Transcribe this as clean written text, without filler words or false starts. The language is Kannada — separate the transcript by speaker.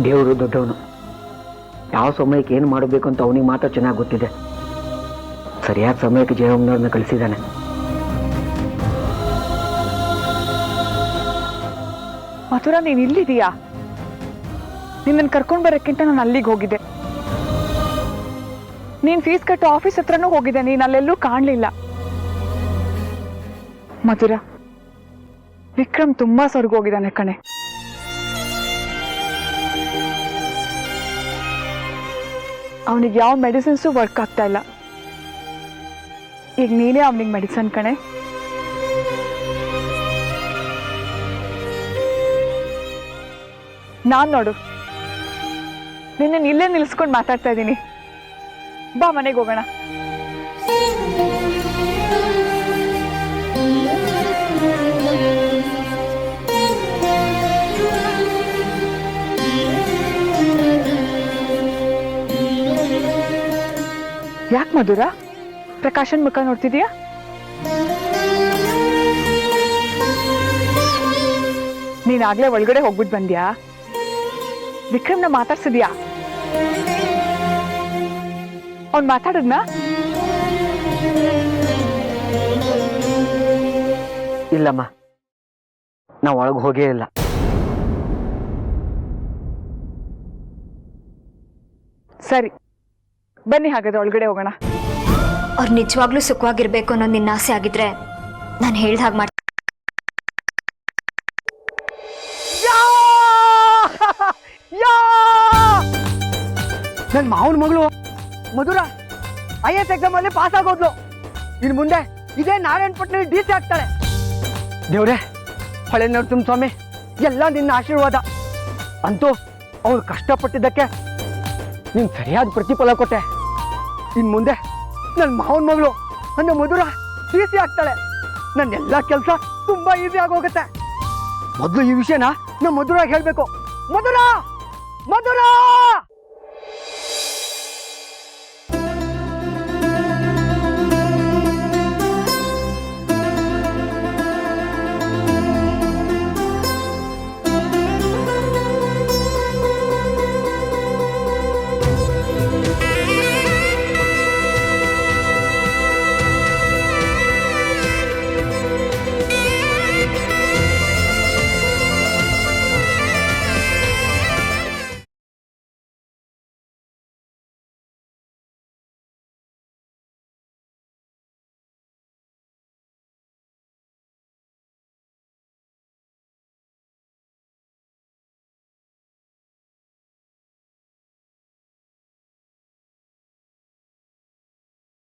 Speaker 1: ದೇವರು ದೊಡ್ಡವನು. ಯಾವ ಸಮಯಕ್ಕೆ ಏನು ಮಾಡಬೇಕು ಅಂತ ಅವನಿಗೆ ಮಾತ್ರ ಚೆನ್ನಾಗಿ ಗೊತ್ತಿದೆ. ಸರಿಯಾದ ಸಮಯಕ್ಕೆ ಜಯಮ್ಮನವ್ರನ್ನ ಕಳಿಸಿದ್ದಾನೆ.
Speaker 2: ಮಥುರಾ, ನೀನ್ ಇಲ್ಲಿದೀಯಾ? ನಿನ್ನನ್ನು ಕರ್ಕೊಂಡ್ ಬರೋಕ್ಕಿಂತ ನಾನು ಅಲ್ಲಿಗೆ ಹೋಗಿದ್ದೆ. ನೀನ್ ಫೀಸ್ ಕಟ್ಟೋ ಆಫೀಸ್ ಹತ್ರನೂ ಹೋಗಿದ್ದೆ, ನೀನ್ ಅಲ್ಲೆಲ್ಲೂ ಕಾಣಲಿಲ್ಲ. ಮಥುರಾ, ವಿಕ್ರಮ್ ತುಂಬಾ ಸೊರಗೋಗಿದ್ದಾನೆ ಕಣೆ. ಅವನಿಗೆ ಯಾವ ಮೆಡಿಸಿನ್ಸು ವರ್ಕ್ ಆಗ್ತಾ ಇಲ್ಲ. ಈಗ ನೀನೇ ಅವನಿಗೆ ಮೆಡಿಸನ್ ಕಣೆ. ನಾನ್ ನೋಡು, ನಿನ್ನ ಇಲ್ಲೇ ನಿಲ್ಸ್ಕೊಂಡು ಮಾತಾಡ್ತಾ ಇದ್ದೀನಿ. ಬಾ ಮನೆಗೆ ಹೋಗೋಣ. ಯಾಕೆ ಮಧುರ ಪ್ರಕಾಶನ್ ಮುಖ ನೋಡ್ತಿದೀಯಾ? ನೀನಾಗ್ಲೇ ಒಳಗಡೆ ಹೋಗ್ಬಿಟ್ಟು ಬಂದ್ಯಾ? ವಿಕ್ರಮ್ನ ಮಾತಾಡ್ಸಿದ್ಯಾ? ಅವ್ನ್ ಮಾತಾಡದ್ನ?
Speaker 1: ಇಲ್ಲಮ್ಮ, ನಾವು ಒಳಗೆ ಹೋಗೇ ಇಲ್ಲ.
Speaker 2: ಸರಿ, ಬನ್ನಿ ಹಾಗಾದ್ರೆ ಒಳಗಡೆ ಹೋಗೋಣ.
Speaker 3: ಅವ್ರು ನಿಜವಾಗ್ಲೂ ಸುಖವಾಗಿರ್ಬೇಕು ಅನ್ನೋ ನಿನ್ನ ಆಸೆ ಆಗಿದ್ರೆ ನಾನು ಹೇಳ್ದ ಹಾಗೆ ಮಾಡ್ತೀನಿ.
Speaker 1: ನನ್ನ ಮಾವನ ಮಗಳು ಮಧುರಾ IAS ಎಕ್ಸಾಮ್ ಅಲ್ಲಿ ಪಾಸ್ ಆಗೋದ್ಲು. ಇನ್ನು ಮುಂದೆ ಇದೇ ನಾರಾಯಣಪಟ್ಟಣ DC ಆಗ್ತಾಳೆ. ದೇವ್ರೆ, ಹೊಳೆ ನರಸಿಂಹ ಸ್ವಾಮಿ, ಎಲ್ಲ ನಿನ್ನ ಆಶೀರ್ವಾದ. ಅಂತೂ ಅವ್ರು ಕಷ್ಟಪಟ್ಟಿದ್ದಕ್ಕೆ ನೀನು ಸರಿಯಾದ ಪ್ರತಿಫಲ ಕೊಟ್ಟೆ. ಇನ್ನು ಮುಂದೆ ನನ್ನ ಮಾವನ ಮಗಳು ನನ್ನ ಮಧುರಾ DC ಆಗ್ತಾಳೆ. ನನ್ನೆಲ್ಲ ಕೆಲಸ ತುಂಬಾ ಈಸಿ ಆಗೋಗುತ್ತೆ. ಮೊದಲು ಈ ವಿಷಯನ ನಮ್ಮ ಮಧುರಾಗ ಹೇಳ್ಬೇಕು. ಮಧುರಾ!